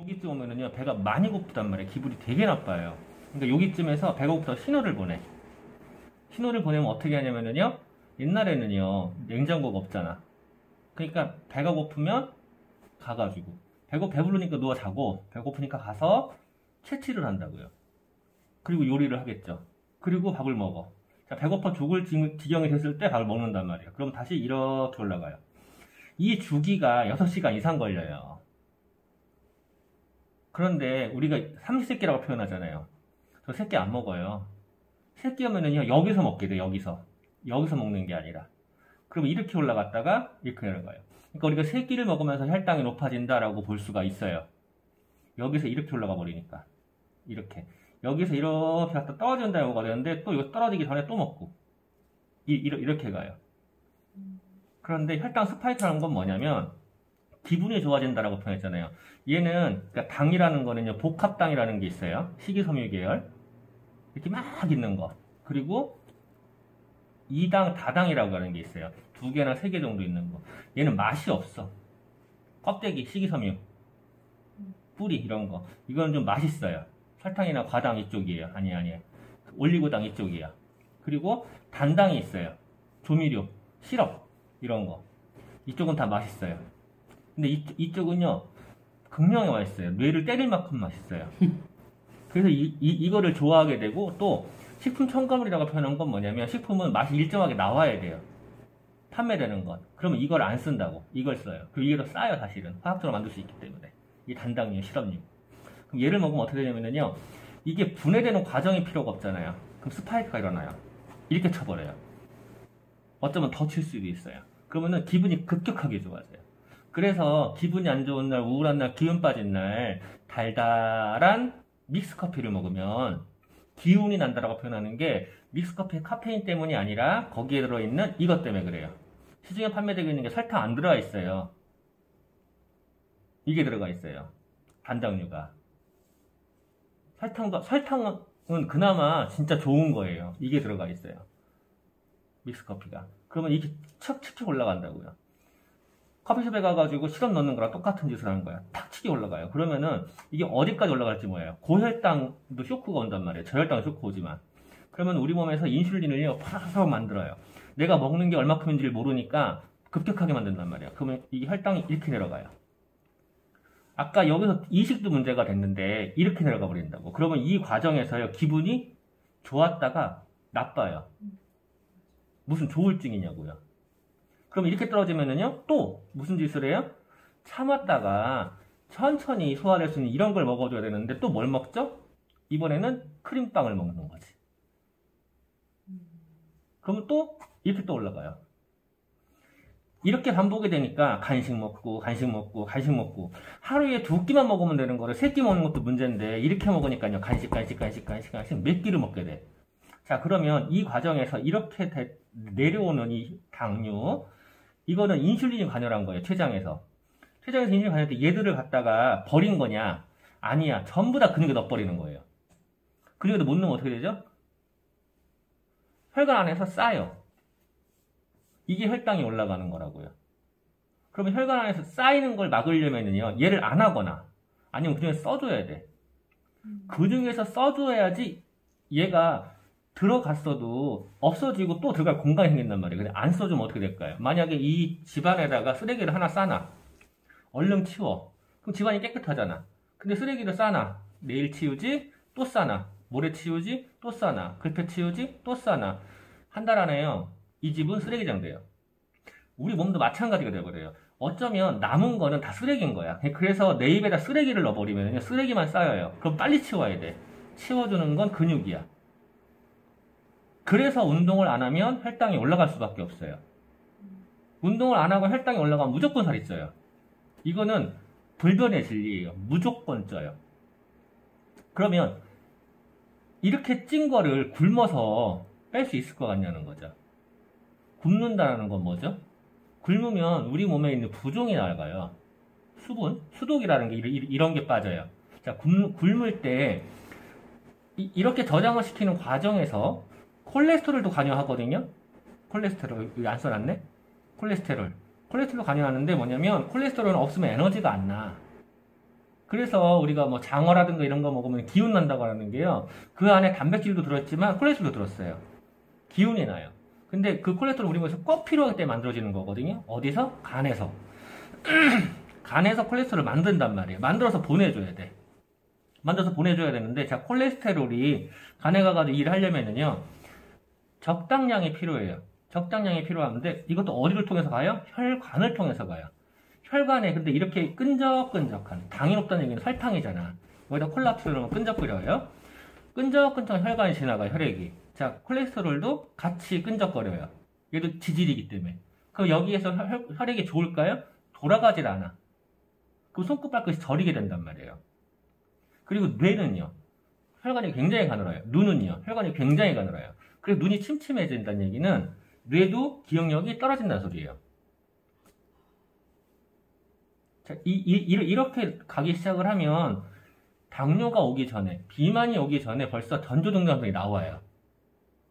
여기쯤 오면은요, 배가 많이 고프단 말이에요. 기분이 되게 나빠요. 그러니까 여기쯤에서 배가 고프다고 신호를 보내. 신호를 보내면 어떻게 하냐면은요, 옛날에는요, 냉장고가 없잖아. 그러니까 배가 고프면 가가지고, 배부르니까 누워 자고, 배고프니까 가서 채취를 한다고요. 그리고 요리를 하겠죠. 그리고 밥을 먹어. 자, 배고파 죽을 지경이 됐을 때 밥을 먹는단 말이에요. 그럼 다시 이렇게 올라가요. 이 주기가 6시간 이상 걸려요. 그런데 우리가 삼시세끼라고 표현하잖아요. 저 새끼 안 먹어요. 새끼하면은요, 여기서 먹게 돼, 여기서. 여기서 먹는 게 아니라. 그럼 이렇게 올라갔다가 이렇게 내려가요. 그러니까 우리가 새끼를 먹으면서 혈당이 높아진다라고 볼 수가 있어요. 여기서 이렇게 올라가 버리니까. 이렇게. 여기서 이렇게 갔다 떨어진다고 가야 되는데, 또 이거 떨어지기 전에 또 먹고. 이렇게 가요. 그런데 혈당 스파이크라는 건 뭐냐면, 기분이 좋아진다라고 표현했잖아요. 얘는, 그러니까 당이라는 거는요, 복합당이라는 게 있어요. 식이섬유 계열. 이렇게 막 있는 거. 그리고, 2당, 다당이라고 하는 게 있어요. 2개나 3개 정도 있는 거. 얘는 맛이 없어. 껍데기, 식이섬유, 뿌리, 이런 거. 이건 좀 맛있어요. 설탕이나 과당 이쪽이에요. 아니에요. 올리고당 이쪽이에요. 그리고 단당이 있어요. 조미료, 시럽, 이런 거. 이쪽은 다 맛있어요. 근데 이쪽은요, 극명히 맛있어요. 뇌를 때릴 만큼 맛있어요. 그래서 이거를 좋아하게 되고, 또, 식품 첨가물이라고 표현한 건 뭐냐면, 식품은 맛이 일정하게 나와야 돼요. 판매되는 건. 그러면 이걸 안 쓴다고. 이걸 써요. 그리고 이게 더 싸요, 사실은. 화학적으로 만들 수 있기 때문에. 이 단당류, 시럽류. 그럼 얘를 먹으면 어떻게 되냐면요, 이게 분해되는 과정이 필요가 없잖아요. 그럼 스파이크가 일어나요. 이렇게 쳐버려요. 어쩌면 더 칠 수도 있어요. 그러면은 기분이 급격하게 좋아져요. 그래서 기분이 안 좋은 날, 우울한 날, 기운 빠진 날, 달달한 믹스커피를 먹으면 기운이 난다라고 표현하는 게, 믹스커피의 카페인 때문이 아니라 거기에 들어있는 이것 때문에 그래요. 시중에 판매되고 있는 게 설탕 안 들어가 있어요. 이게 들어가 있어요. 단당류가. 설탕은 그나마 진짜 좋은 거예요. 이게 들어가 있어요. 믹스커피가. 그러면 이게 척척 올라간다고요. 커피숍에 가가지고 시럽 넣는 거랑 똑같은 짓을 하는 거야. 탁 치게 올라가요. 그러면은 이게 어디까지 올라갈지 뭐예요. 고혈당도 쇼크가 온단 말이에요. 저혈당 쇼크 오지만. 그러면 우리 몸에서 인슐린을요, 파삭 만들어요. 내가 먹는 게 얼마큼인지를 모르니까 급격하게 만든단 말이에요. 그러면 이게 혈당이 이렇게 내려가요. 아까 여기서 이식도 문제가 됐는데 이렇게 내려가 버린다고. 그러면 이 과정에서요, 기분이 좋았다가 나빠요. 무슨 조울증이냐고요. 그럼 이렇게 떨어지면은요, 또 무슨 짓을 해요? 참았다가 천천히 소화될 수 있는 이런 걸 먹어줘야 되는데 또 뭘 먹죠? 이번에는 크림빵을 먹는 거지. 그러면 또 이렇게 또 올라가요. 이렇게 반복이 되니까 간식 먹고 하루에 2끼만 먹으면 되는 거를 3끼 먹는 것도 문제인데, 이렇게 먹으니까요, 간식 몇 끼를 먹게 돼. 자, 그러면 이 과정에서 이렇게 내려오는 이 당류, 이거는 인슐린이 관여한 거예요. 췌장에서 인슐린이 관여할 때 얘들을 갖다가 버린 거냐? 아니야. 전부 다 근육에 넣어버리는 거예요. 근육에 못 넣으면 어떻게 되죠? 혈관 안에서 쌓여. 이게 혈당이 올라가는 거라고요. 그러면 혈관 안에서 쌓이는 걸 막으려면요, 얘를 안 하거나 아니면 그중에 써줘야 돼. 그중에서 써줘야지 얘가 들어갔어도 없어지고 또 들어갈 공간이 생긴단 말이에요. 근데 안 써주면 어떻게 될까요? 만약에 이 집안에다가 쓰레기를 하나 싸놔. 얼른 치워. 그럼 집안이 깨끗하잖아. 근데 쓰레기를 싸놔. 내일 치우지? 또 싸놔. 모레 치우지? 또 싸놔. 글패 치우지? 또 싸놔. 한 달 안에요, 이 집은 쓰레기장 돼요. 우리 몸도 마찬가지가 되어버려요. 어쩌면 남은 거는 다 쓰레기인 거야. 그래서 내 입에다 쓰레기를 넣어버리면 쓰레기만 쌓여요. 그럼 빨리 치워야 돼. 치워주는 건 근육이야. 그래서 운동을 안 하면 혈당이 올라갈 수밖에 없어요. 운동을 안 하고 혈당이 올라가면 무조건 살이 쪄요. 이거는 불변의 진리예요. 무조건 쪄요. 그러면 이렇게 찐 거를 굶어서 뺄 수 있을 것 같냐는 거죠. 굶는다는 건 뭐죠? 굶으면 우리 몸에 있는 부종이 나가요. 수분, 수독이라는 게 이런 게 빠져요. 자, 굶을 때 이렇게 저장을 시키는 과정에서 콜레스테롤도 관여하거든요. 콜레스테롤, 여기 안 써놨네? 콜레스테롤 관여하는데 뭐냐면, 콜레스테롤은 없으면 에너지가 안 나. 그래서 우리가 뭐 장어라든가 이런 거 먹으면 기운 난다고 하는 게요. 그 안에 단백질도 들었지만 콜레스테롤도 들었어요. 기운이 나요. 근데 그 콜레스테롤 우리 몸에서 꼭 필요할 때 만들어지는 거거든요. 어디서? 간에서. 간에서 콜레스테롤을 만든단 말이에요. 만들어서 보내줘야 돼. 만들어서 보내줘야 되는데, 자, 콜레스테롤이 간에 가가지고 일을 하려면은요, 적당량이 필요해요. 적당량이 필요한데, 이것도 어디를 통해서 가요? 혈관을 통해서 가요. 혈관에 근데 이렇게 끈적끈적한, 당이 높다는 얘기는 설탕이잖아. 여기다 콜라 뿌리면 끈적거려요. 끈적끈적한 혈관이 지나가요, 혈액이. 자, 콜레스테롤도 같이 끈적거려요. 얘도 지질이기 때문에. 그럼 여기에서 혈액이 좋을까요? 돌아가질 않아. 그럼 손끝발끝이 저리게 된단 말이에요. 그리고 뇌는요, 혈관이 굉장히 가늘어요. 눈은요, 혈관이 굉장히 가늘어요. 그래서 눈이 침침해진다는 얘기는 뇌도 기억력이 떨어진다는 소리예요. 자, 이렇게 가기 시작을 하면 당뇨가 오기 전에, 비만이 오기 전에 벌써 전조증상들이 나와요.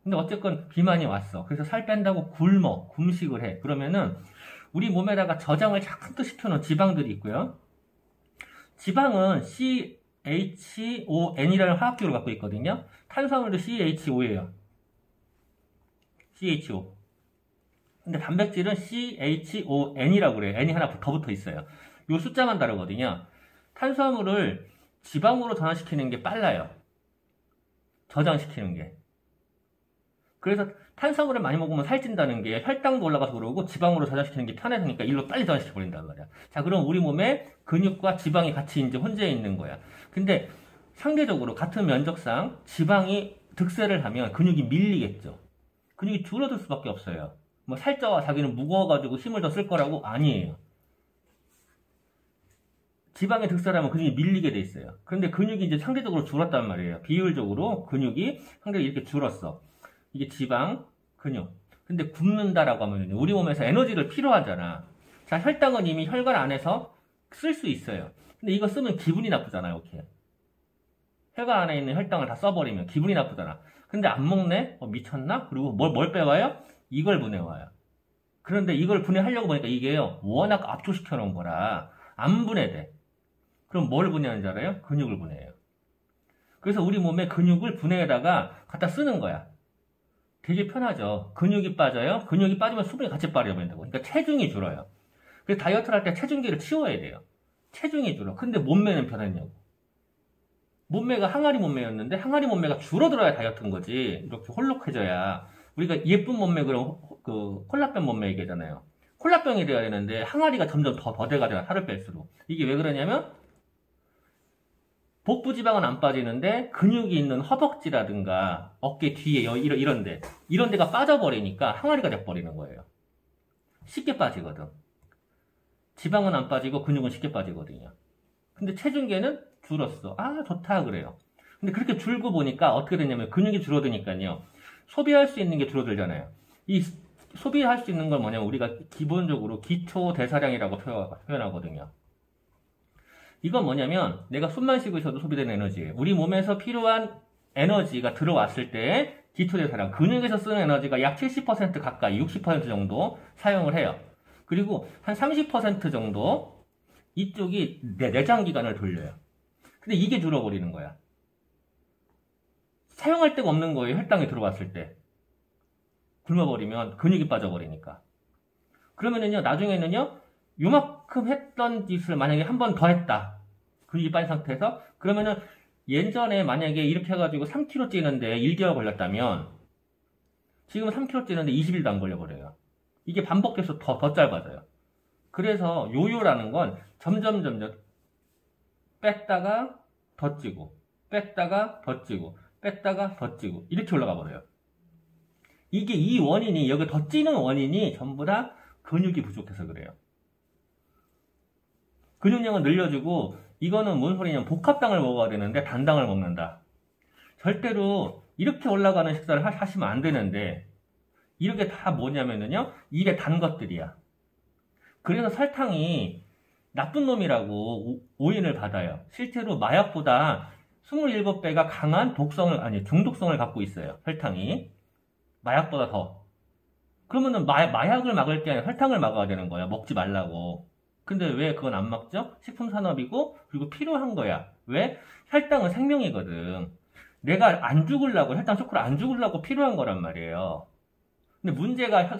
근데 어쨌건 비만이 왔어. 그래서 살 뺀다고 굶어, 금식을 해. 그러면은 우리 몸에다가 저장을 자꾸 시켜놓은 지방들이 있고요. 지방은 CHON이라는 화학기호를 갖고 있거든요. 탄수화물도 CHO예요. CHO. 근데 단백질은 CHON이라고 그래요. N이 하나 더 붙어 있어요. 요 숫자만 다르거든요. 탄수화물을 지방으로 전환시키는 게 빨라요. 저장시키는 게. 그래서 탄수화물을 많이 먹으면 살찐다는 게 혈당도 올라가서 그러고 지방으로 저장시키는 게 편해서니까 일로 빨리 저장시켜버린단 말이야. 자, 그럼 우리 몸에 근육과 지방이 같이 이제 혼재해 있는 거야. 근데 상대적으로 같은 면적상 지방이 득세를 하면 근육이 밀리겠죠. 근육이 줄어들 수밖에 없어요. 뭐 살쪄와 자기는 무거워가지고 힘을 더 쓸 거라고? 아니에요. 지방에 득세를 하면 근육이 밀리게 돼 있어요. 그런데 근육이 이제 상대적으로 줄었단 말이에요. 비율적으로 근육이 상대적으로 이렇게 줄었어. 이게 지방, 근육. 근데 굶는다라고 하면 우리 몸에서 에너지를 필요하잖아. 자, 혈당은 이미 혈관 안에서 쓸 수 있어요. 근데 이거 쓰면 기분이 나쁘잖아요, 이렇게. 혈관 안에 있는 혈당을 다 써버리면 기분이 나쁘잖아. 근데 안 먹네? 미쳤나? 그리고 뭘 빼와요? 이걸 분해와요. 그런데 이걸 분해하려고 보니까 이게요, 워낙 압축시켜 놓은 거라 안 분해돼. 그럼 뭘 분해하는지 알아요? 근육을 분해해요. 그래서 우리 몸에 근육을 분해에다가 갖다 쓰는 거야. 되게 편하죠. 근육이 빠져요. 근육이 빠지면 수분이 같이 빠져버린다고. 그러니까 체중이 줄어요. 그래서 다이어트를 할 때 체중계를 치워야 돼요. 체중이 줄어. 근데 몸매는 변했냐고. 몸매가 항아리 몸매였는데 항아리 몸매가 줄어들어야 다이어트인 거지. 이렇게 홀록해져야. 우리가 예쁜 몸매 그럼 그 콜라병 몸매 얘기하잖아요. 콜라병이 돼야 되는데 항아리가 점점 더 돼가잖아. 살을 뺄수록. 이게 왜 그러냐면 복부 지방은 안 빠지는데 근육이 있는 허벅지라든가 어깨 뒤에 이런 데가 빠져버리니까 항아리가 돼버리는 거예요. 쉽게 빠지거든. 지방은 안 빠지고 근육은 쉽게 빠지거든요. 근데 체중계는 줄었어. 아, 좋다 그래요. 근데 그렇게 줄고 보니까 어떻게 되냐면 근육이 줄어드니까요. 소비할 수 있는 게 줄어들잖아요. 이 소비할 수 있는 건 뭐냐면 우리가 기본적으로 기초 대사량이라고 표현하거든요. 이건 뭐냐면 내가 숨만 쉬고 있어도 소비되는 에너지예요. 우리 몸에서 필요한 에너지가 들어왔을 때 기초대사량, 근육에서 쓰는 에너지가 약 70% 가까이 60% 정도 사용을 해요. 그리고 한 30% 정도 이쪽이 내장기관을 돌려요. 근데 이게 줄어버리는 거야. 사용할 데가 없는 거예요. 혈당이 들어왔을 때. 굶어버리면 근육이 빠져버리니까. 그러면은요, 나중에는요, 요만큼 했던 짓을 만약에 한 번 더 했다. 근육이 빠진 상태에서. 그러면은 예전에 만약에 이렇게 해가지고 3kg 찌는데 1개월 걸렸다면 지금 3kg 찌는데 20일도 안 걸려버려요. 이게 반복돼서 더 짧아져요. 그래서 요요라는 건 점점 뺐다가 더 찌고 뺐다가 더 찌고 뺐다가 더 찌고 이렇게 올라가 버려요. 이게 이 원인이 여기 더 찌는 원인이 전부 다 근육이 부족해서 그래요. 근육량을 늘려주고 이거는 뭔 소리냐면 복합당을 먹어야 되는데 단당을 먹는다. 절대로 이렇게 올라가는 식사를 하시면 안 되는데 이렇게 다 뭐냐면요 입에 단 것들이야. 그래서 설탕이 나쁜 놈이라고 오인을 받아요. 실제로 마약보다 27배가 강한 중독성을 갖고 있어요. 설탕이 마약보다 더. 그러면은 마약을 막을 게 아니라 설탕을 막아야 되는 거야. 먹지 말라고. 근데 왜 그건 안 먹죠? 식품산업이고 그리고 필요한 거야. 왜? 혈당은 생명이거든. 내가 안 죽으려고 혈당 쇼크를 안 죽으려고 필요한 거란 말이에요. 근데 문제가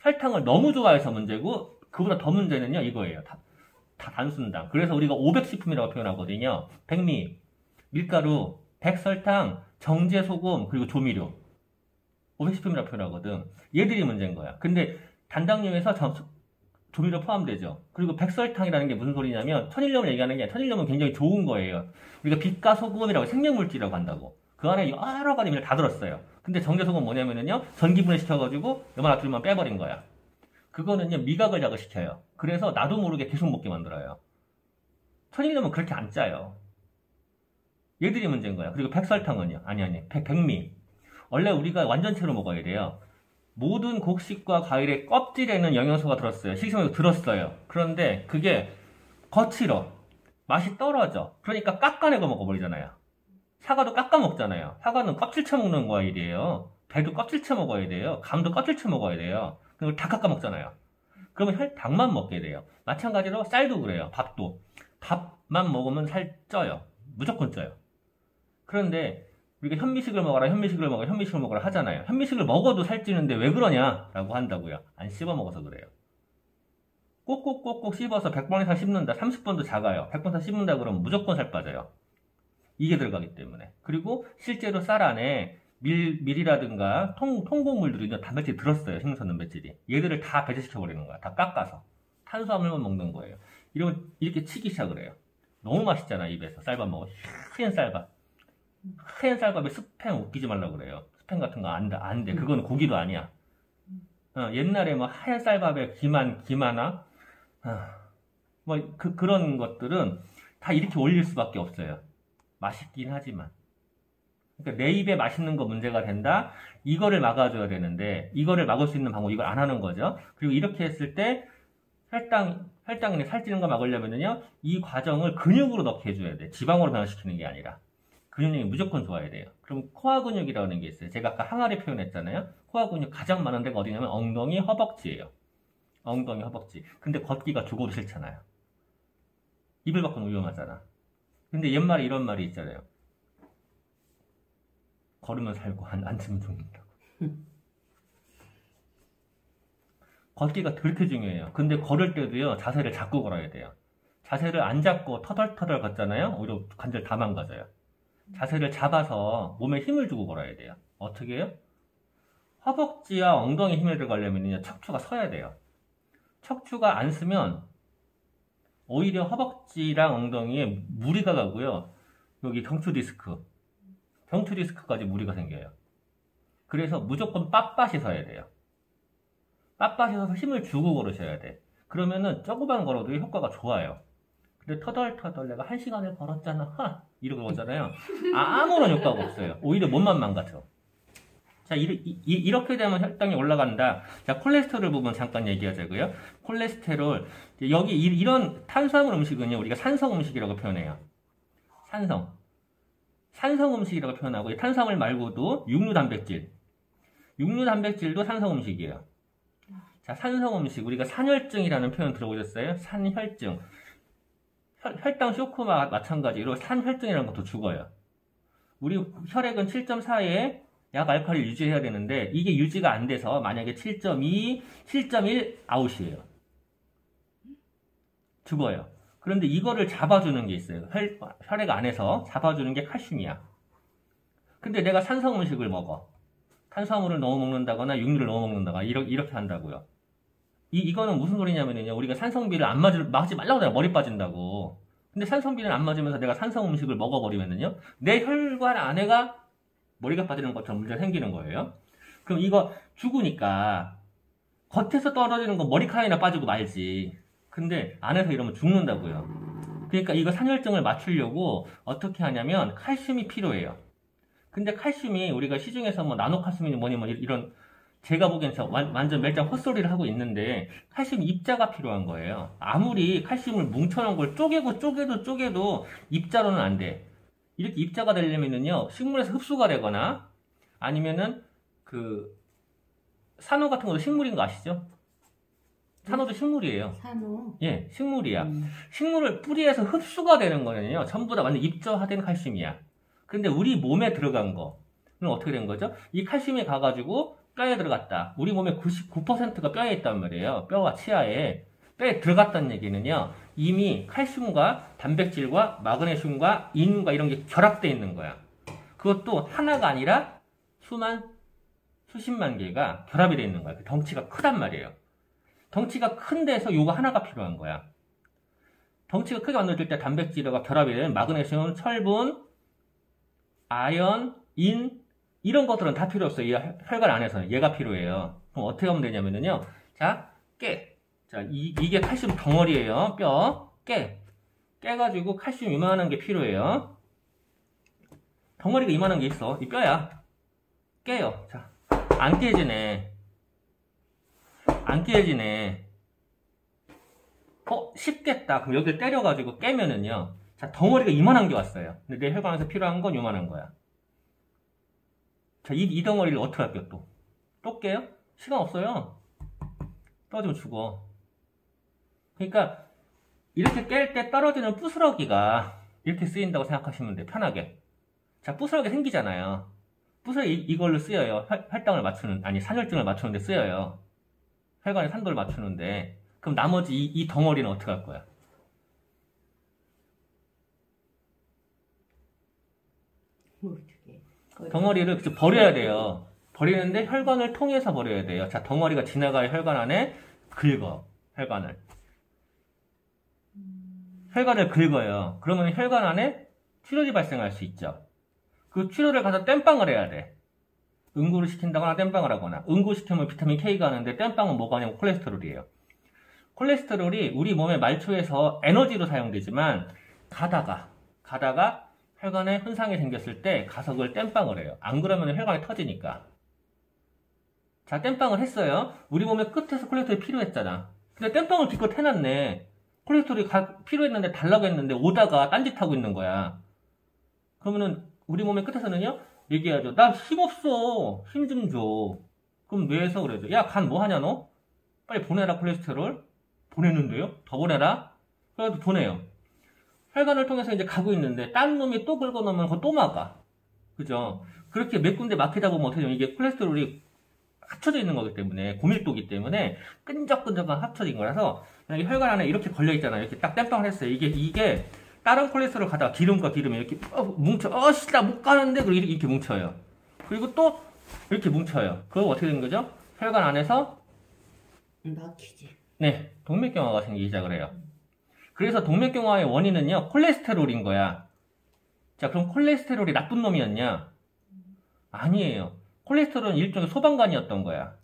혈당을 너무 좋아해서 문제고 그보다 더 문제는요 이거예요. 다 단순당. 그래서 우리가 500식품이라고 표현하거든요. 백미, 밀가루, 백설탕, 정제소금 그리고 조미료 500식품이라고 표현하거든. 얘들이 문제인 거야. 근데 단당류에서 조미료 포함되죠. 그리고 백설탕이라는 게 무슨 소리냐면 천일염을 얘기하는 게 천일염은 굉장히 좋은 거예요. 우리가 빛과 소금이라고 생명물질이라고 한다고. 그 안에 여러 가지 의미를 다 들었어요. 근데 정제소금은 뭐냐면요 전기분해 시켜가지고 요만큼만 빼버린 거야. 그거는요 미각을 자극시켜요. 그래서 나도 모르게 계속 먹게 만들어요. 천일염은 그렇게 안 짜요. 얘들이 문제인 거야. 그리고 백설탕은요 아니 백미. 원래 우리가 완전체로 먹어야 돼요. 모든 곡식과 과일의 껍질에는 영양소가 들었어요. 식이섬유가 들었어요. 그런데 그게 거칠어. 맛이 떨어져. 그러니까 깎아내고 먹어버리잖아요. 사과도 깎아 먹잖아요. 사과는 껍질째 먹는 과일이에요. 배도 껍질째 먹어야 돼요. 감도 껍질째 먹어야 돼요. 그걸 다 깎아 먹잖아요. 그러면 닭만 먹게 돼요. 마찬가지로 쌀도 그래요. 밥도. 밥만 먹으면 살 쪄요. 무조건 쪄요. 그런데 우리가 현미식을 먹어라 하잖아요. 현미식을 먹어도 살찌는데 왜 그러냐라고 한다고요. 안 씹어 먹어서 그래요. 꼭꼭꼭꼭 씹어서 100번 이상 씹는다. 30번도 작아요. 100번 이상 씹는다 그러면 무조건 살 빠져요. 이게 들어가기 때문에. 그리고 실제로 쌀 안에 밀이라든가 통곡물들이 단백질이 들었어요. 생선 단백질이. 얘들을 다 배제시켜버리는 거야. 다 깎아서. 탄수화물만 먹는 거예요. 이러면 이렇게 치기 시작을 해요. 너무 맛있잖아 입에서. 쌀밥 먹어. 하얀 쌀밥. 하얀 쌀밥에 스팸 웃기지 말라고 그래요. 스팸 같은 거 안 돼. 그건 고기도 아니야. 옛날에 뭐 하얀 쌀밥에 김하나 그런 것들은 다 이렇게 올릴 수밖에 없어요. 맛있긴 하지만. 그러니까 내 입에 맛있는 거 문제가 된다. 이거를 막아줘야 되는데 이거를 막을 수 있는 방법 이걸 안 하는 거죠. 그리고 이렇게 했을 때 혈당이 살찌는 거 막으려면요 이 과정을 근육으로 넣게 해줘야 돼. 지방으로 변화시키는 게 아니라. 근육량이 무조건 좋아야 돼요. 그럼 코어 근육이라는 게 있어요. 제가 아까 항아리 표현했잖아요. 코어 근육 가장 많은 데가 어디냐면 엉덩이, 허벅지예요. 엉덩이, 허벅지. 근데 걷기가 죽어도 싫잖아요. 이불 밖은 위험하잖아. 근데 옛말에 이런 말이 있잖아요. 걸으면 살고 앉으면 죽는다고. 걷기가 그렇게 중요해요. 근데 걸을 때도요 자세를 잡고 걸어야 돼요. 자세를 안 잡고 터덜터덜 걷잖아요. 오히려 관절 다 망가져요. 자세를 잡아서 몸에 힘을 주고 걸어야 돼요. 어떻게 해요? 허벅지와 엉덩이에 힘을 들어가려면 척추가 서야 돼요. 척추가 안 쓰면 오히려 허벅지랑 엉덩이에 무리가 가고요. 여기 경추 디스크까지 무리가 생겨요. 그래서 무조건 빳빳이 서야 돼요. 빳빳이 서서 힘을 주고 걸으셔야 돼. 그러면은 조금만 걸어도 효과가 좋아요. 근데 터덜터덜 내가 1시간을 걸었잖아. 이러고 그러잖아요. 아무런 효과가 없어요. 오히려 몸만 망가져. 자, 이렇게 되면 혈당이 올라간다. 자, 콜레스테롤 부분 잠깐 얘기하자고요. 콜레스테롤. 여기 이런 탄수화물 음식은요, 우리가 산성 음식이라고 표현해요. 산성 음식이라고 표현하고, 이 탄수화물 말고도 육류 단백질도 산성 음식이에요. 자, 산성 음식. 우리가 산혈증이라는 표현 들어보셨어요? 산혈증. 혈당 쇼크와 마찬가지로 산혈증이라는 것도 죽어요. 우리 혈액은 7.4에 약 알칼리를 유지해야 되는데 이게 유지가 안 돼서 만약에 7.2, 7.1 아웃이에요. 죽어요. 그런데 이거를 잡아주는 게 있어요. 혈액 안에서 잡아주는 게 칼슘이야. 근데 내가 산성 음식을 먹어. 탄수화물을 너무 먹는다거나 육류를 너무 먹는다거나 이렇게 한다고요. 이거는 무슨 소리냐면요. 우리가 산성비를 맞지 말라고 해요. 머리 빠진다고. 근데 산성비를 안 맞으면서 내가 산성 음식을 먹어버리면요. 내 혈관 안에가 머리가 빠지는 것처럼 문제가 생기는 거예요. 그럼 이거 죽으니까 겉에서 떨어지는 건 머리카락이나 빠지고 말지. 근데 안에서 이러면 죽는다고요. 그러니까 이거 산혈증을 맞추려고 어떻게 하냐면 칼슘이 필요해요. 근데 칼슘이 우리가 시중에서 뭐 나노칼슘이니 뭐니 이런 제가 보기엔 완전 멸장 헛소리를 하고 있는데 칼슘 입자가 필요한 거예요. 아무리 칼슘을 뭉쳐놓은 걸 쪼개도 입자로는 안 돼. 이렇게 입자가 되려면은요 식물에서 흡수가 되거나 아니면은 그 산호 같은 것도 식물인 거 아시죠? 산호도 식물이에요. 산호. 예, 식물이야. 식물을 뿌리에서 흡수가 되는 거는요, 전부 다 완전 입조화된 칼슘이야. 근데 우리 몸에 들어간 거는 어떻게 된 거죠? 이 칼슘이 가가지고 뼈에 들어갔다. 우리 몸의 99%가 뼈에 있단 말이에요. 뼈와 치아에. 뼈에 들어갔다는 얘기는요, 이미 칼슘과 단백질과 마그네슘과 인과 이런 게 결합되어 있는 거야. 그것도 하나가 아니라 수십만 개가 결합이 되어 있는 거야. 덩치가 크단 말이에요. 덩치가 큰 데서 요거 하나가 필요한 거야. 덩치가 크게 만들어질 때 단백질과 결합이 되는 마그네슘, 철분, 아연, 인 이런 것들은 다 필요 없어요. 이 혈관 안에서는 얘가 필요해요. 그럼 어떻게 하면 되냐면요. 자, 깨. 자, 이게 칼슘 덩어리예요. 뼈. 깨가지고 칼슘 이만한 게 필요해요. 덩어리가 이만한 게 있어. 이 뼈야. 깨요. 자, 안 깨지네. 쉽겠다. 그럼 여기를 때려가지고 깨면은요. 자, 덩어리가 이만한 게 왔어요. 근데 내 혈관에서 필요한 건 요만한 거야. 자, 이 덩어리를 어떻게 할게요, 또? 또 깨요? 시간 없어요. 떨어지면 죽어. 그러니까, 이렇게 깰 때 떨어지는 부스러기가 이렇게 쓰인다고 생각하시면 돼요, 편하게. 자, 부스러기 생기잖아요. 부스러기 이걸로 쓰여요. 혈당을 맞추는, 아니, 산혈증을 맞추는데 쓰여요. 혈관의 산도를 맞추는데. 그럼 나머지 이 덩어리는 어떻게 할 거야? 덩어리를 버려야 돼요. 버리는데 혈관을 통해서 버려야 돼요. 자, 덩어리가 지나가야 혈관 안에 긁어. 혈관을 긁어요. 그러면 혈관 안에 출혈이 발생할 수 있죠. 그 출혈을 가서 땜빵을 해야 돼. 응고를 시킨다거나 땜빵을 하거나. 응고시키면 비타민 K가 하는데 땜빵은 뭐가 하냐면 콜레스테롤이에요. 콜레스테롤이 우리 몸의 말초에서 에너지로 사용되지만 가다가 혈관에 손상이 생겼을 때 가서 그걸 땜빵을 해요. 안 그러면 혈관이 터지니까. 자, 땜빵을 했어요. 우리 몸의 끝에서 콜레스테롤이 필요했잖아. 근데 땜빵을 기껏 해놨네. 콜레스테롤이 필요했는데 달라고 했는데 오다가 딴짓하고 있는 거야. 그러면은 우리 몸의 끝에서는요, 얘기하죠. 나 힘 없어. 힘 좀 줘. 그럼 뇌에서 그래죠. 야, 간 뭐 하냐 너? 빨리 보내라 콜레스테롤. 보냈는데요? 더 보내라. 그래도 보내요. 혈관을 통해서 이제 가고 있는데 딴 놈이 또 긁어놓으면 그거 또 막아. 그죠? 그렇게 몇 군데 막히다 보면 어떻게 되면 이게 콜레스테롤이 합쳐져 있는 거기 때문에, 고밀도기 때문에 끈적끈적한 합쳐진 거라서 혈관 안에 이렇게 걸려 있잖아요. 이렇게 딱 땜빵을 했어요. 이게 다른 콜레스테롤 가다가 기름과 기름이 이렇게 뭉쳐. 씨, 나 못 가는데. 그리고 이렇게 뭉쳐요. 그리고 또 이렇게 뭉쳐요. 그럼 어떻게 되는 거죠? 혈관 안에서 막히지. 네, 동맥경화가 생기기 시작을 해요. 그래서 동맥경화의 원인은요, 콜레스테롤인 거야. 자, 그럼 콜레스테롤이 나쁜 놈이었냐? 아니에요. 콜레스테롤은 일종의 소방관이었던 거야.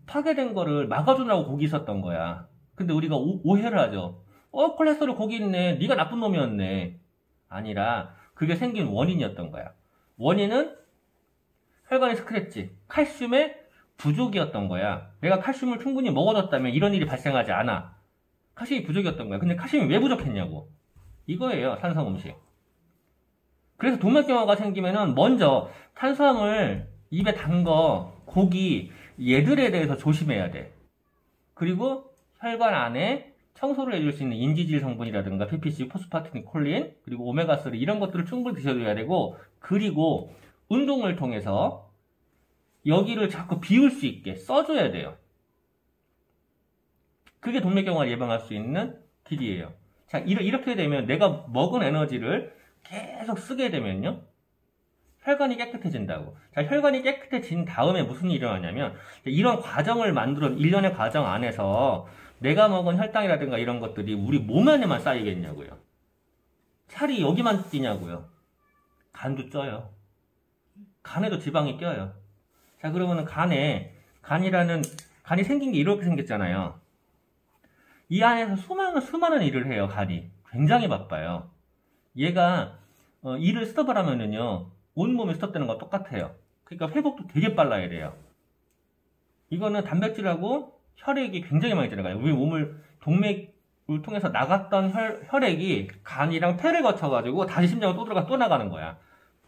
파괴된 거를 막아주려고 거기 있었던 거야. 근데 우리가 오해를 하죠. 콜레스테롤 거기 있네. 네가 나쁜 놈이었네. 아니라 그게 생긴 원인이었던 거야. 원인은 혈관의 스크래치, 칼슘의 부족이었던 거야. 내가 칼슘을 충분히 먹어줬다면 이런 일이 발생하지 않아. 칼슘이 부족이었던 거야. 근데 칼슘이 왜 부족했냐고. 이거예요, 탄수화물 음식. 그래서 동맥경화가 생기면은 먼저 탄수화물 입에 단 거, 고기, 얘들에 대해서 조심해야 돼. 그리고 혈관 안에 청소를 해줄 수 있는 인지질 성분이라든가 PPC, 포스파티딘, 콜린, 그리고 오메가3 이런 것들을 충분히 드셔줘야 되고, 그리고 운동을 통해서 여기를 자꾸 비울 수 있게 써줘야 돼요. 그게 동맥경화를 예방할 수 있는 길이에요. 자, 이렇게 되면 내가 먹은 에너지를 계속 쓰게 되면요, 혈관이 깨끗해진다고. 자, 혈관이 깨끗해진 다음에 무슨 일이 일어나냐면, 이런 과정을 만들어, 일련의 과정 안에서 내가 먹은 혈당이라든가 이런 것들이 우리 몸 안에만 쌓이겠냐고요. 살이 여기만 찌냐고요. 간도 쪄요. 간에도 지방이 껴요. 자, 그러면은 간이 생긴 게 이렇게 생겼잖아요. 이 안에서 수많은 일을 해요, 간이. 굉장히 바빠요. 얘가, 일을 스톱을 하면은요, 온몸이 스톱되는 거 똑같아요. 그러니까 회복도 되게 빨라야 돼요. 이거는 단백질하고 혈액이 굉장히 많이 들어가요. 우리 몸을, 동맥을 통해서 나갔던 혈액이 간이랑 폐를 거쳐가지고 다시 심장을 또 나가는 거야.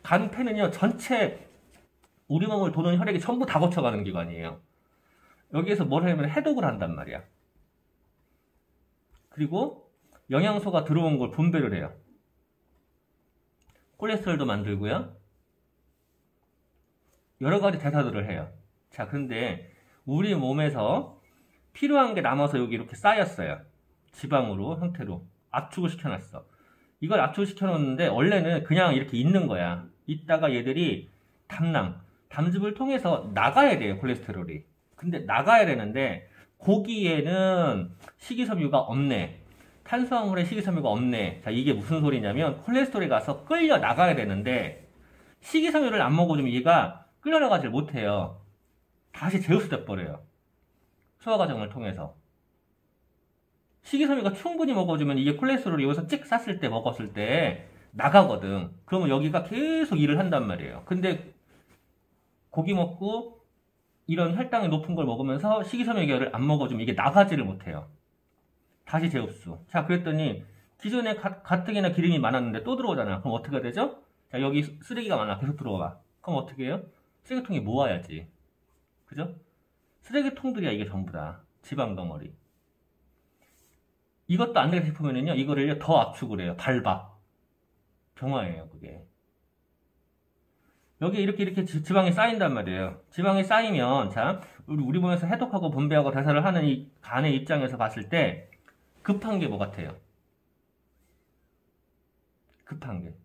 간, 폐는요, 전체 우리 몸을 도는 혈액이 전부 다 거쳐가는 기관이에요. 여기에서 뭘 하냐면 해독을 한단 말이야. 그리고 영양소가 들어온 걸 분배를 해요. 콜레스테롤도 만들고요. 여러 가지 대사들을 해요. 자, 근데 우리 몸에서 필요한 게 남아서 여기 이렇게 쌓였어요. 지방으로, 형태로. 압축을 시켜놨어. 이걸 압축을 시켜놓는데 원래는 그냥 이렇게 있는 거야. 있다가 얘들이 담즙을 통해서 나가야 돼요, 콜레스테롤이. 근데 나가야 되는데 고기에는 식이섬유가 없네. 탄수화물에 식이섬유가 없네. 자, 이게 무슨 소리냐면 콜레스테롤이 가서 끌려 나가야 되는데 식이섬유를 안 먹어주면 얘가 끌려 나가질 못해요. 다시 제흡돼 버려요. 소화 과정을 통해서. 식이섬유가 충분히 먹어주면 이게 콜레스테롤이 여기서 찍 쌌을 때 먹었을 때 나가거든. 그러면 여기가 계속 일을 한단 말이에요. 근데 고기 먹고 이런 혈당이 높은 걸 먹으면서 식이섬유를 안 먹어주면 이게 나가지를 못해요. 다시 재흡수. 자, 그랬더니 기존에 가뜩이나 기름이 많았는데 또 들어오잖아. 그럼 어떻게 되죠? 자, 여기 쓰레기가 많아. 계속 들어와. 그럼 어떻게 해요? 쓰레기통에 모아야지. 그죠? 쓰레기통들이야, 이게 전부 다. 지방 덩어리. 이것도 안 되게 싶으면은요, 이거를 더 압축을 해요. 발박. 병화예요, 그게. 여기 이렇게 지방이 쌓인단 말이에요. 지방이 쌓이면, 자, 우리 몸에서 해독하고 분배하고 대사를 하는 이 간의 입장에서 봤을 때, 급한 게 뭐 같아요? 급한 게.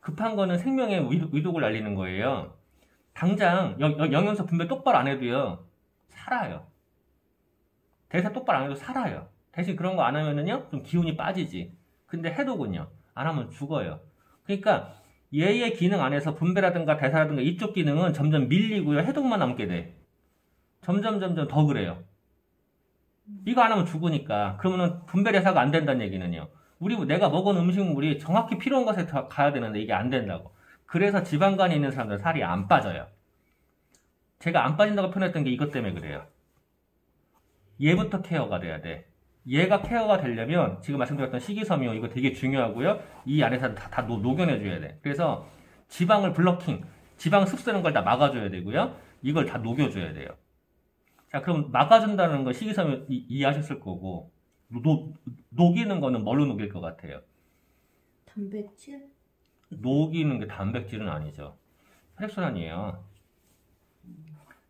급한 거는 생명의 위독을 알리는 거예요. 당장 영양소 분배 똑바로 안 해도요, 살아요. 대사 똑바로 안 해도 살아요. 대신 그런 거 안 하면은요, 좀 기운이 빠지지. 근데 해독은요, 안 하면 죽어요. 그러니까 얘의 기능 안에서 분배라든가 대사라든가 이쪽 기능은 점점 밀리고요, 해독만 남게 돼. 점점 더 그래요. 이거 안 하면 죽으니까. 그러면은 분배 대사가 안 된다는 얘기는요. 내가 먹은 음식물이 정확히 필요한 것에 가야 되는데 이게 안 된다고. 그래서 지방간이 있는 사람들은 살이 안 빠져요. 제가 안 빠진다고 표현했던 게 이것 때문에 그래요. 얘부터 케어가 돼야 돼. 얘가 케어가 되려면 지금 말씀드렸던 식이섬유 이거 되게 중요하고요. 이 안에서 다 녹여내줘야 돼. 그래서 지방을 블러킹, 지방 흡수하는 걸 다 막아줘야 되고요. 이걸 다 녹여줘야 돼요. 자, 그럼 막아준다는 거 식이섬유 이해하셨을 거고 녹이는 거는 뭘로 녹일 것 같아요? 단백질? 녹이는 게 단백질은 아니죠. 혈액순환이에요.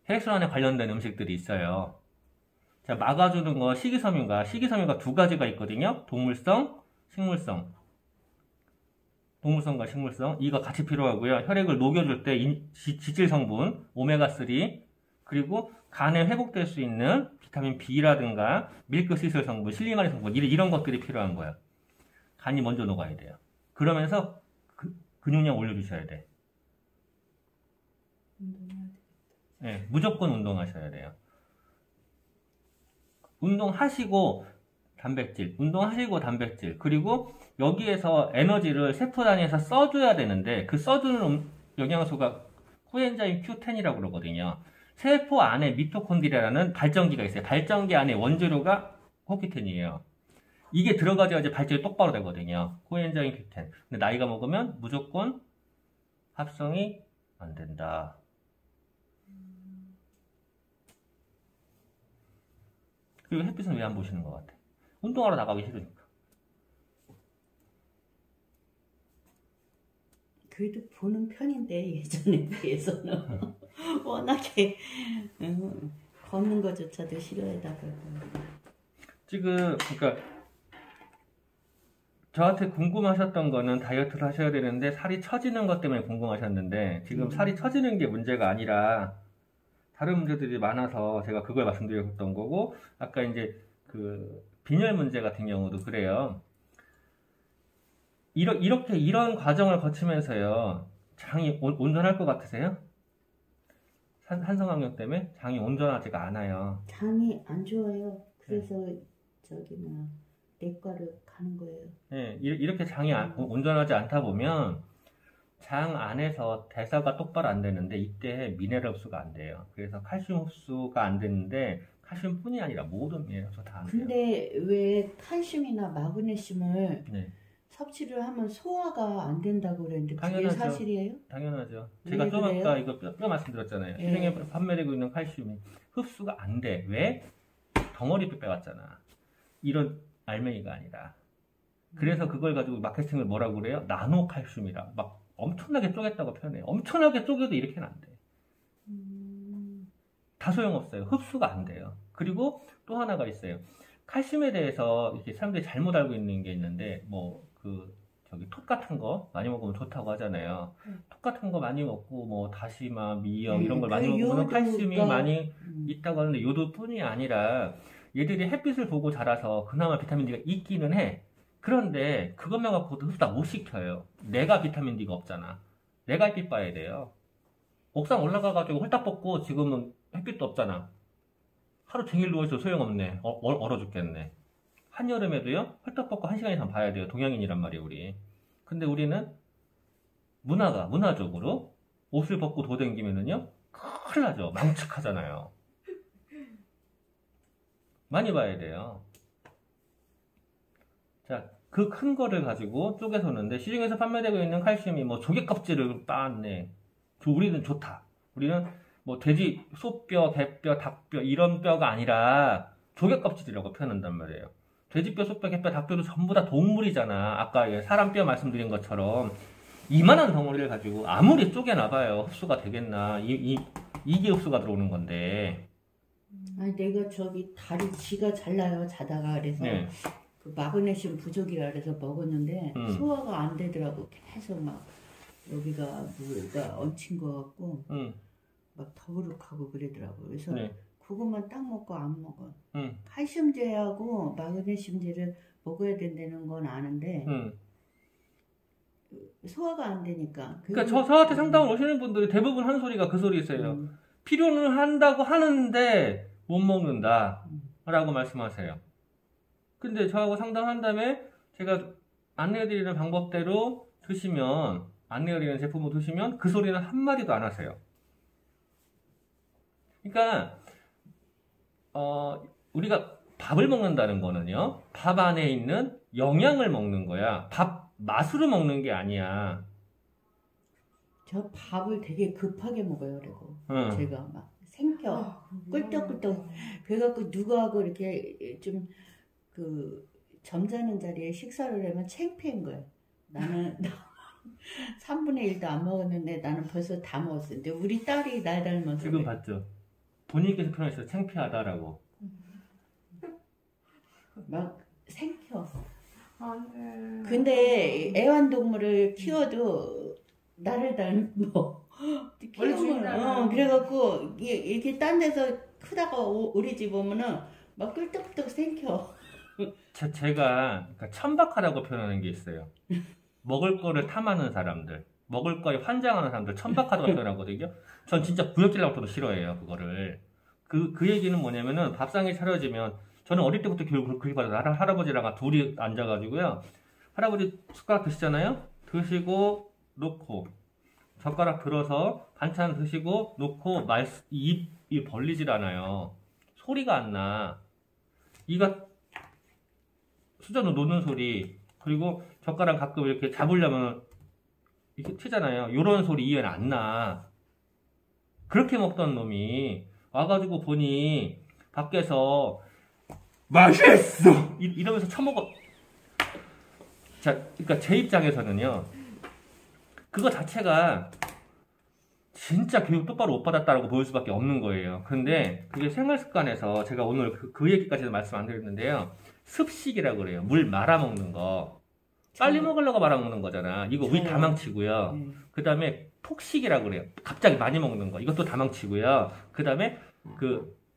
혈액순환에 관련된 음식들이 있어요. 자, 막아주는 거 식이섬유가 두 가지가 있거든요. 동물성, 식물성. 동물성과 식물성. 이거 같이 필요하고요. 혈액을 녹여줄 때 지질 성분, 오메가3, 그리고 간에 회복될 수 있는 비타민 B라든가 밀크시슬 성분, 실리마린 성분 이런 것들이 필요한 거예요. 간이 먼저 녹아야 돼요. 그러면서 근육량 올려주셔야 돼. 네, 무조건 운동하셔야 돼요. 운동하시고 단백질, 그리고 여기에서 에너지를 세포 단위에서 써줘야 되는데 그 써주는 영양소가 코엔자임 Q10이라고 그러거든요. 세포 안에 미토콘드리아라는 발전기가 있어요. 발전기 안에 원재료가 코큐텐이에요. 이게 들어가줘야지 발전이 똑바로 되거든요. 코엔자임 Q10. 근데 나이가 먹으면 무조건 합성이 안 된다. 그리고 햇빛은 왜 안 보시는 것 같아? 운동하러 나가기 싫으니까. 그래도 보는 편인데 예전에 비해서는 워낙에 걷는 것조차도 싫어하다가 지금 그러니까 저한테 궁금하셨던 거는 다이어트를 하셔야 되는데 살이 처지는 것 때문에 궁금하셨는데 지금 살이 처지는 게 문제가 아니라 다른 문제들이 많아서 제가 그걸 말씀드렸던 거고 아까 이제 그 빈혈 문제 같은 경우도 그래요. 이런 과정을 거치면서요. 장이 온전할 것 같으세요? 산성항염 때문에 장이 온전하지가 않아요. 장이 안 좋아요. 그래서 내과를 가는 거예요. 네, 이렇게 장이 온전하지 않다 보면 장 안에서 대사가 똑바로 안 되는데 이때 미네랄 흡수가 안 돼요. 그래서 칼슘 흡수가 안 되는데 칼슘뿐이 아니라 모든 미네랄 흡수가 다 안 돼요. 근데 왜 칼슘이나 마그네슘을 네. 섭취를 하면 소화가 안 된다고 그랬는데 그게 당연하죠. 사실이에요? 당연하죠. 왜 제가 좀 그래요? 아까 이거 뼈 말씀드렸잖아요. 예. 시중에 판매되고 있는 칼슘이 흡수가 안 돼. 왜? 덩어리로 빼왔잖아. 이런 알맹이가 아니라. 그래서 그걸 가지고 마케팅을 뭐라고 그래요? 나노 칼슘이라. 막 엄청나게 쪼갰다고 표현해요. 엄청나게 쪼개도 이렇게는 안 돼. 다 소용없어요. 흡수가 안 돼요. 그리고 또 하나가 있어요. 칼슘에 대해서 이렇게 사람들이 잘못 알고 있는 게 있는데, 톡 같은 거 많이 먹으면 좋다고 하잖아요. 톡 같은 거 많이 먹고, 다시마, 미역 이런 걸 많이 그 먹으면 칼슘이 요도가- 많이 있다고 하는데, 요도뿐이 아니라 얘들이 햇빛을 보고 자라서 그나마 비타민 D가 있기는 해. 그런데 그것만 갖고도 흡수 다 못 시켜요. 내가 비타민 D가 없잖아. 내가 햇빛 봐야 돼요. 옥상 올라가가지고 홀딱 벗고 지금은 햇빛도 없잖아. 하루 종일 누워있어도 소용없네. 얼어 죽겠네. 한여름에도요, 홀딱 벗고 1시간 이상 봐야 돼요. 동양인이란 말이에요, 우리. 근데 우리는 문화적으로 옷을 벗고 도댕기면은요, 큰일 나죠. 망측하잖아요. 많이 봐야 돼요. 자, 그 큰 거를 가지고 쪼개서 오는데, 시중에서 판매되고 있는 칼슘이 조개 껍질을 빻네. 우리는 좋다. 우리는 돼지 소뼈, 개뼈, 닭뼈 이런 뼈가 아니라 조개 껍질이라고 표현한단 말이에요. 돼지뼈, 소뼈, 개뼈, 닭뼈도 전부 다 동물이잖아. 아까 사람 뼈 말씀드린 것처럼 이만한 덩어리를 가지고 아무리 쪼개놔봐요. 흡수가 되겠나. 이게 흡수가 들어오는 건데. 아니 내가 저기 다리 쥐가 잘나요 자다가 그래서 네. 그 마그네슘 부족이라 그래서 먹었는데 소화가 안 되더라고. 계속 막 여기가 뭐가 얹힌 것 같고 막 더부룩하고 그러더라고. 그래서 네. 그것만 딱 먹고 안 먹어. 음. 칼슘제하고 마그네슘제를 먹어야 된다는 건 아는데 소화가 안 되니까. 그러니까 저한테 상담을 오시는 분들이 대부분 하는 소리가 그 소리세요. 필요는 한다고 하는데 못 먹는다 라고 말씀하세요. 근데 저하고 상담한 다음에 제가 안내해드리는 방법대로 드시면, 안내해드리는 제품을 드시면 그 소리는 한마디도 안 하세요. 그러니까 우리가 밥을 먹는다는 거는요, 밥 안에 있는 영양을 먹는 거야. 밥 맛으로 먹는 게 아니야. 저 밥을 되게 급하게 먹어요. 그리고 제가 막 생겨 꿀떡꿀떡 그래갖고 누구하고 이렇게 좀 그 점잖은 자리에 식사를 하면 창피한 거예요. 나는 3분의 1도 안 먹었는데 나는 벌써 다 먹었어. 근데 우리 딸이 날 닮아서 지금 봤죠? 본인께서 표현했어요. 창피하다라고. 막 생겨. 네. 근데 애완동물을 키워도 나를 닮고 원래 주인장은 그래갖고 이렇게 딴 데서 크다가 우리 집 오면은 막 꿀떡꿀떡 생겨. 제가 그러니까 천박하다고 표현하는 게 있어요. 먹을 거를 탐하는 사람들, 먹을 거에 환장하는 사람들 천박하다고 표현하거든요. 전 진짜 구역질나고도 싫어해요, 그거를. 그 얘기는 뭐냐면은 밥상에 차려지면, 저는 어릴 때부터 교육을 그렇게 받아서 할아버지랑 둘이 앉아가지고요. 할아버지 숟가락 드시잖아요? 드시고 놓고 젓가락 들어서 반찬 드시고 놓고 입 벌리질 않아요. 소리가 안 나. 이가 수저로 놓는 소리, 그리고 젓가락 가끔 이렇게 잡으려면 이렇게 튀잖아요. 요런 소리 이해는 안 나. 그렇게 먹던 놈이 와가지고 보니 밖에서 맛있어! 이러면서 처먹어. 자, 그러니까 제 입장에서는요, 그거 자체가 진짜 교육 똑바로 못 받았다라고 보일 수밖에 없는 거예요. 근데 그게 생활 습관에서 제가 오늘 그 얘기까지도 말씀 안 드렸는데요. 습식이라고 그래요. 물 말아 먹는 거. 빨리 먹으려고 말아 먹는 거잖아. 이거 우리 다 망치고요. 그 다음에 폭식이라고 그래요. 갑자기 많이 먹는 거. 이것도 다 망치고요. 그 다음에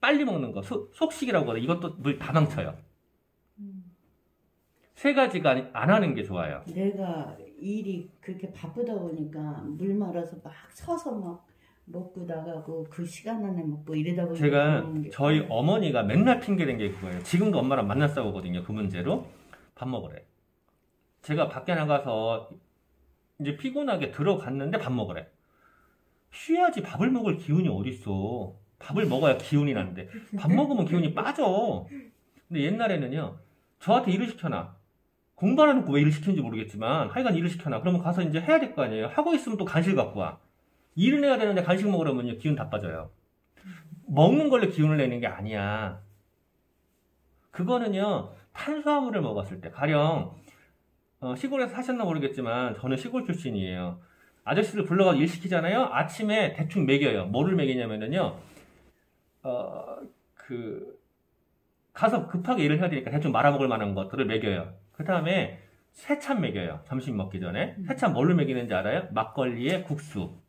빨리 먹는 거. 속식이라고 그래요. 이것도 물 다 망쳐요. 세 가지가 안 하는 게 좋아요. 내가 일이 그렇게 바쁘다 보니까 물 말아서 막 서서 막 먹고 나가고 그 시간 안에 먹고 이러다 보니까 제가 저희 어머니가 맨날 핑계댄 게 그거예요. 지금도 엄마랑 만나 싸우거든요. 그 문제로. 밥 먹으래. 제가 밖에 나가서 이제 피곤하게 들어갔는데 밥 먹으래. 쉬어야지. 밥을 먹을 기운이 어딨어. 밥을 먹어야 기운이 나는데 밥 먹으면 기운이 빠져. 근데 옛날에는요, 저한테 일을 시켜놔. 공부 안 해놓고 왜 일을 시키는지 모르겠지만 하여간 일을 시켜놔. 그러면 가서 이제 해야 될 거 아니에요. 하고 있으면 또 간식 갖고 와. 일은 해야 되는데 간식 먹으려면 기운 다 빠져요. 먹는 걸로 기운을 내는 게 아니야. 그거는요, 탄수화물을 먹었을 때, 가령 시골에서 사셨나 모르겠지만 저는 시골 출신이에요. 아저씨들 불러가서 일 시키잖아요. 아침에 대충 먹여요. 뭐를 먹이냐면은요, 가서 급하게 일을 해야 되니까 대충 말아먹을 만한 것들을 먹여요. 그 다음에 새참 먹여요. 점심 먹기 전에. 새참 뭘로 먹이는지 알아요? 막걸리에 국수.